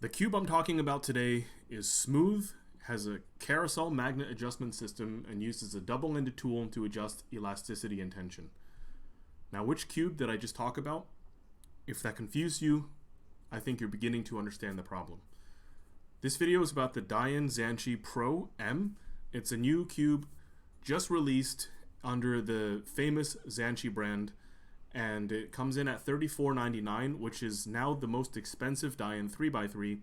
The cube I'm talking about today is smooth, has a carousel magnet adjustment system, and uses a double-ended tool to adjust elasticity and tension. Now, which cube did I just talk about? If that confused you, I think you're beginning to understand the problem. This video is about the Dayan Zhanchi Pro M. It's a new cube just released under the famous Zhanchi brand, and it comes in at $34.99, which is now the most expensive Dayan 3x3.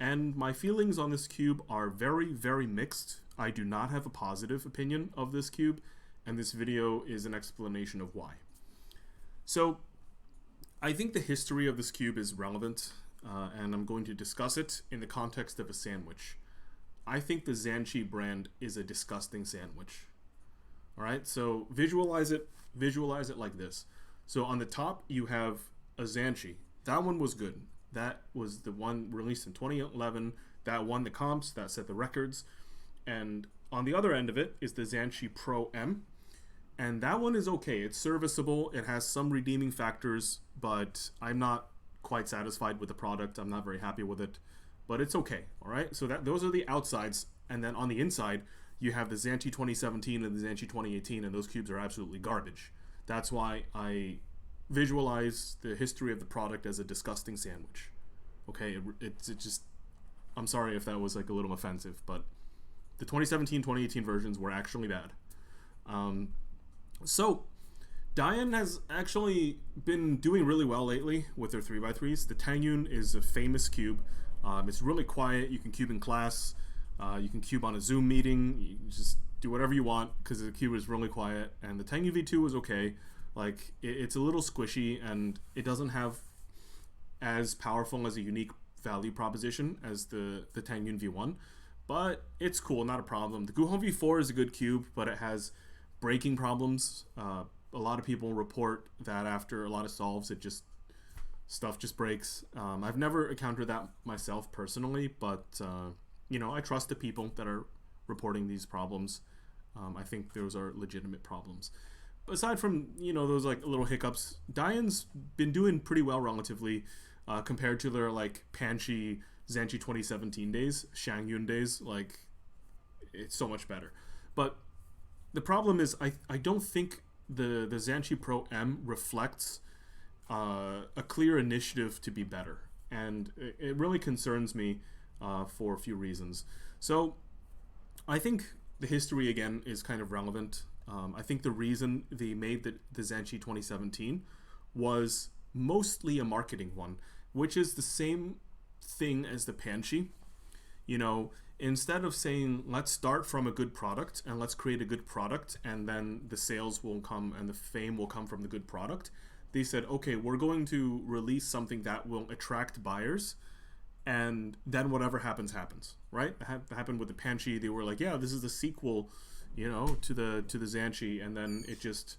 And my feelings on this cube are very, very mixed. I do not have a positive opinion of this cube, and this video is an explanation of why. So, I think the history of this cube is relevant, and I'm going to discuss it in the context of a sandwich. I think the Zhanchi brand is a disgusting sandwich. Alright, so visualize it like this. So on the top you have a zhanchi. That one was good. That was the one released in 2011. That won the comps, that set the records. And on the other end of it is the Zhanchi Pro M. And that one is okay. It's serviceable. It has some redeeming factors, but I'm not quite satisfied with the product. I'm not very happy with it, but it's okay. All right. So those are the outsides. And then on the inside, you have the Zhanchi 2017 and the Zhanchi 2018, and those cubes are absolutely garbage. That's why I visualize the history of the product as a disgusting sandwich. Okay, it just, I'm sorry if that was like a little offensive, but the 2017, 2018 versions were actually bad. So, Dayan has actually been doing really well lately with their 3x3s. The Tangyun is a famous cube. It's really quiet. You can cube in class. You can cube on a Zoom meeting. You can just do whatever you want because the cube is really quiet. And the Tangyun V2 was okay. Like, it's a little squishy and it doesn't have as powerful as a unique value proposition as the Tangyun V1. But it's cool, not a problem. The Guhong V4 is a good cube, but it has breaking problems. A lot of people report that after a lot of solves, stuff just breaks. I've never encountered that myself personally, but you know, I trust the people that are reporting these problems. I think those are legitimate problems. Aside from, you know, those like little hiccups, Dayan's been doing pretty well relatively compared to their like Panchi Zhanchi 2017 days, Shangyun days. Like, it's so much better. But the problem is I don't think the Zhanchi Pro M reflects a clear initiative to be better. And it really concerns me for a few reasons. So I think the history again is kind of relevant. I think the reason they made the Zhanchi 2017 was mostly a marketing one, which is the same thing as the Panchi. You know, instead of saying let's start from a good product and let's create a good product and then the sales will come and the fame will come from the good product, they said, okay, we're going to release something that will attract buyers, and then whatever happens, right? That happened with the Panchi. They were like, yeah, this is the sequel, you know, to the Zhanchi, and then it just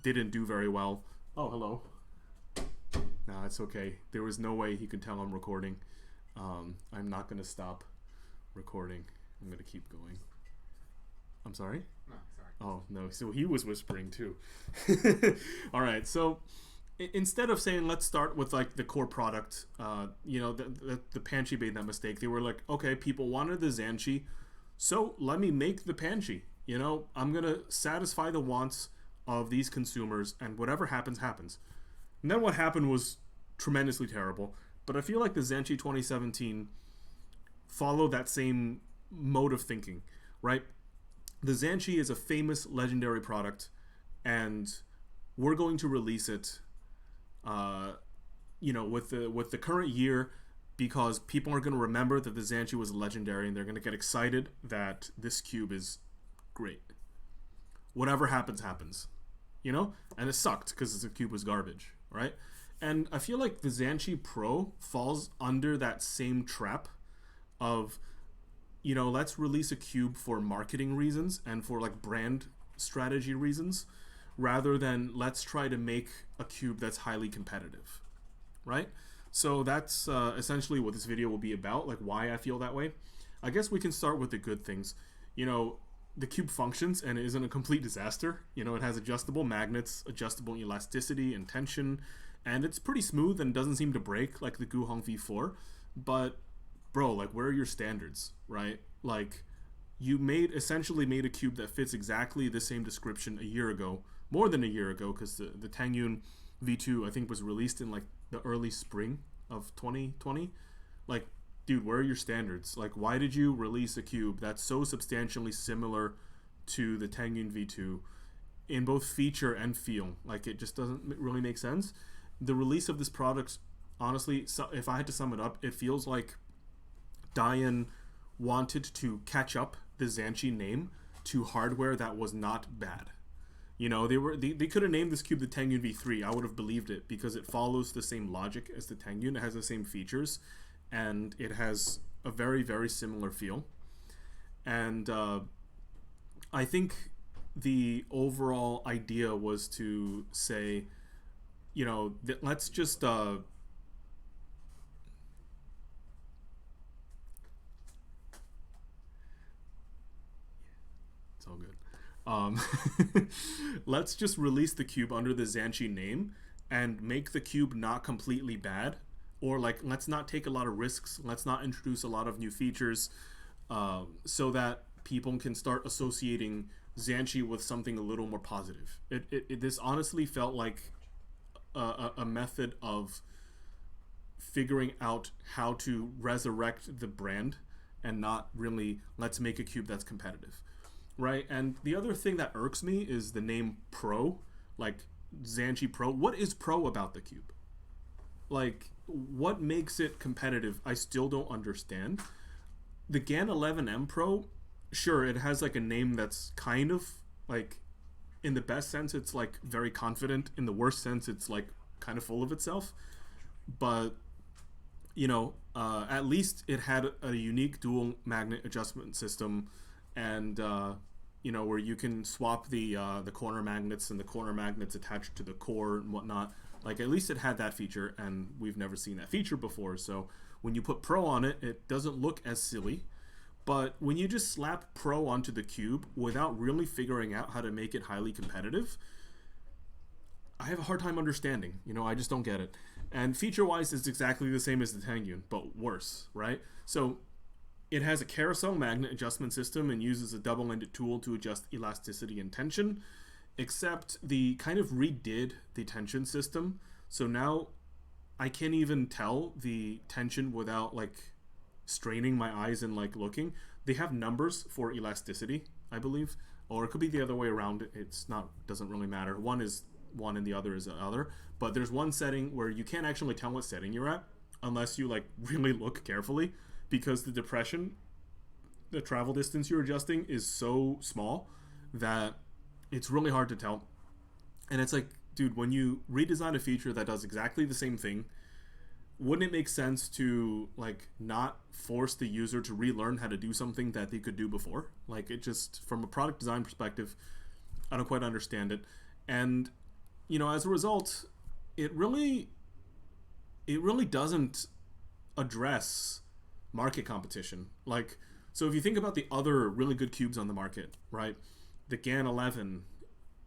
didn't do very well. Oh, hello. No, it's okay. There was no way he could tell I'm recording. I'm not going to stop recording. I'm going to keep going. I'm sorry? No, sorry. Oh, no. So he was whispering too. All right. So instead of saying let's start with like the core product, you know, the Panchi made that mistake. They were like, okay, people wanted the Zhanchi, so let me make the Panchi. You know, I'm going to satisfy the wants of these consumers, and whatever happens, happens. And then what happened was tremendously terrible. But I feel like the Zhanchi 2017 followed that same mode of thinking, right? The Zhanchi is a famous, legendary product, and we're going to release it, you know, with the current year, because people are going to remember that the Zhanchi was legendary, and they're going to get excited that this cube is great. Whatever happens, happens, you know? And it sucked because the cube was garbage, right? And I feel like the Zhanchi Pro falls under that same trap of, you know, let's release a cube for marketing reasons and for like brand strategy reasons, rather than let's try to make a cube that's highly competitive, right? So that's essentially what this video will be about, like why I feel that way. I guess we can start with the good things. You know, the cube functions and it isn't a complete disaster. You know, it has adjustable magnets, adjustable elasticity and tension, and it's pretty smooth and doesn't seem to break like the Guhong V4. But bro, like, where are your standards, right? Like, you essentially made a cube that fits exactly the same description a year ago, more than a year ago, because the Tangyun V2 I think was released in like the early spring of 2020. Like, dude, where are your standards? Like, why did you release a cube that's so substantially similar to the Tangyun V2 in both feature and feel? Like, it just doesn't really make sense. The release of this product, honestly, so if I had to sum it up, it feels like Dian wanted to catch up the zhanchi name to hardware that was not bad. You know, they could have named this cube the Tangyun V3. I would have believed it because it follows the same logic as the Tangyun. It has the same features, and it has a very very similar feel. And I think the overall idea was to say, you know, let's just it's all good. Let's just release the cube under the Zhanchi name and make the cube not completely bad, or like let's not take a lot of risks. Let's not introduce a lot of new features, so that people can start associating Zhanchi with something a little more positive. This honestly felt like a method of figuring out how to resurrect the brand and not really let's make a cube that's competitive, right? And the other thing that irks me is the name Pro, like Zhanchi Pro. What is Pro about the cube? Like, what makes it competitive? I still don't understand. The GAN 11M Pro, sure, it has like a name that's kind of like, in the best sense, it's like very confident. In the worst sense, it's like kind of full of itself. But you know, at least it had a unique dual magnet adjustment system, and you know, where you can swap the corner magnets and the corner magnets attached to the core and whatnot. Like, at least it had that feature, and we've never seen that feature before. So when you put Pro on it, it doesn't look as silly. But when you just slap Pro onto the cube without really figuring out how to make it highly competitive, I have a hard time understanding. You know, I just don't get it. And feature-wise, it's exactly the same as the Tangyun, but worse, right? So it has a carousel magnet adjustment system and uses a double-ended tool to adjust elasticity and tension, except the kind of redid the tension system. So now I can't even tell the tension without like straining my eyes and like looking. They have numbers for elasticity, I believe, or it could be the other way around. It's not, doesn't really matter. One is one and the other is the other. But there's one setting where you can't actually tell what setting you're at unless you like really look carefully, because the depression, the travel distance you're adjusting is so small that it's really hard to tell. And it's like, dude, when you redesign a feature that does exactly the same thing, wouldn't it make sense to like not force the user to relearn how to do something that they could do before? Like, it just, from a product design perspective, I don't quite understand it. And you know, as a result, it really doesn't address market competition. Like, so if you think about the other really good cubes on the market, right? The GAN 11,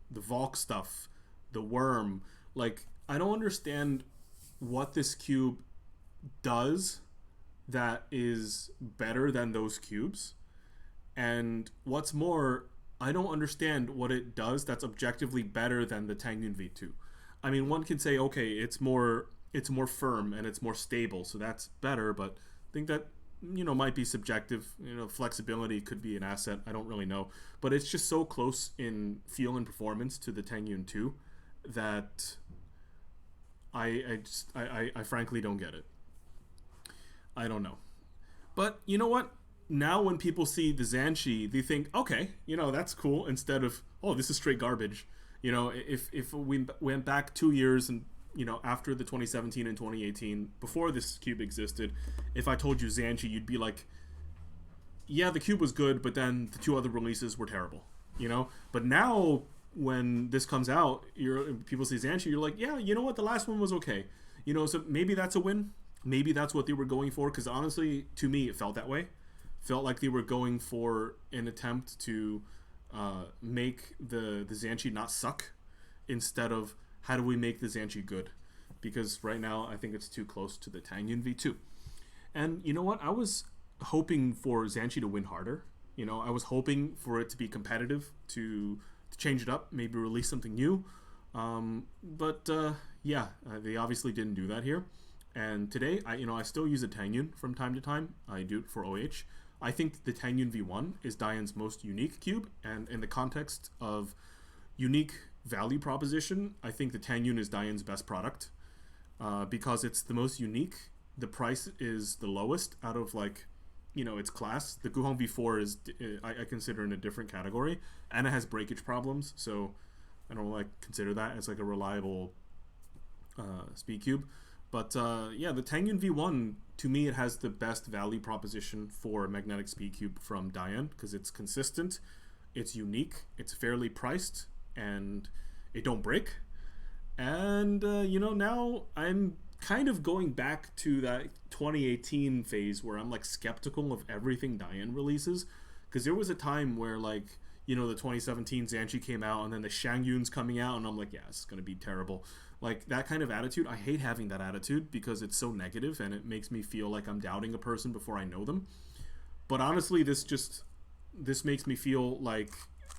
the Valk stuff, the Worm, like, I don't understand what this cube does that is better than those cubes. And what's more, I don't understand what it does that's objectively better than the Tangyun V2. I mean, one could say, okay, it's more firm and it's more stable, so that's better. But I think that, you know, might be subjective. You know, flexibility could be an asset. I don't really know, but it's just so close in feel and performance to the Tangyun 2 that I frankly don't get it. I don't know, but you know what? Now when people see the Zhanchi, they think, okay, you know, that's cool, instead of, oh, this is straight garbage. You know, if we went back 2 years and, you know, after the 2017 and 2018, before this cube existed, if I told you Zhanchi, you'd be like, yeah, the cube was good, but then the two other releases were terrible, you know? But now when this comes out, people see Zhanchi, you're like, yeah, you know what, the last one was okay. You know, so maybe that's a win. Maybe that's what they were going for, because honestly, to me, it felt that way. Felt like they were going for an attempt to make the Zhanchi not suck, instead of how do we make the Zhanchi good, because right now I think it's too close to the Tangyun V2. And you know what? I was hoping for Zhanchi to win harder. You know, I was hoping for it to be competitive, to change it up, maybe release something new. But they obviously didn't do that here. And today, I still use a Tangyun from time to time. I do it for OH. I think the Tangyun V1 is Diane's most unique cube, and in the context of unique value proposition, I think the Tangyun is Diane's best product because it's the most unique. The price is the lowest out of its class. The Guhong V4 is I consider in a different category, and it has breakage problems, so I don't consider that as like a reliable speed cube. But the Tangyun V1, to me, it has the best value proposition for a magnetic speed cube from Diane because it's consistent, it's unique, it's fairly priced, and it don't break. And now I'm kind of going back to that 2018 phase where I'm like skeptical of everything Diane releases, because there was a time where the 2017 Zhanchi came out and then the Shangyun's coming out and I'm like, yeah, it's gonna be terrible. Like that kind of attitude, I hate having that attitude because it's so negative and it makes me feel like I'm doubting a person before I know them. But honestly, this makes me feel like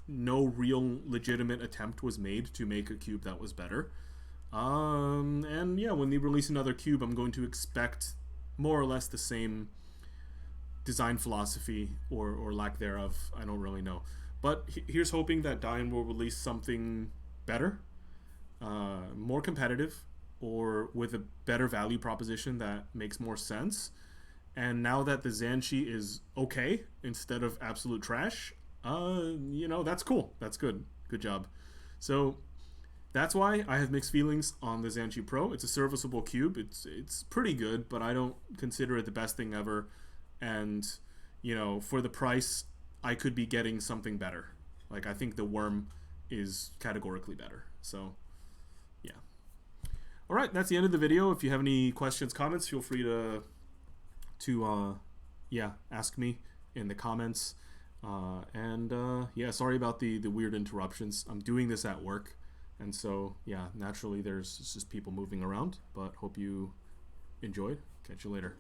no real legitimate attempt was made to make a cube that was better. And yeah, when they release another cube, I'm going to expect more or less the same design philosophy or lack thereof. I don't really know. But here's hoping that Diane will release something better, more competitive, or with a better value proposition that makes more sense. And now that the Zhanchi is okay instead of absolute trash, that's cool. That's good. Good job. So that's why I have mixed feelings on the Zhanchi Pro. It's a serviceable cube. It's pretty good, but I don't consider it the best thing ever. And for the price, I could be getting something better. Like I think the Worm is categorically better. So yeah. All right, that's the end of the video. If you have any questions, comments, feel free to ask me in the comments. Sorry about the weird interruptions. I'm doing this at work, and so yeah, naturally there's just people moving around. But hope you enjoyed. Catch you later.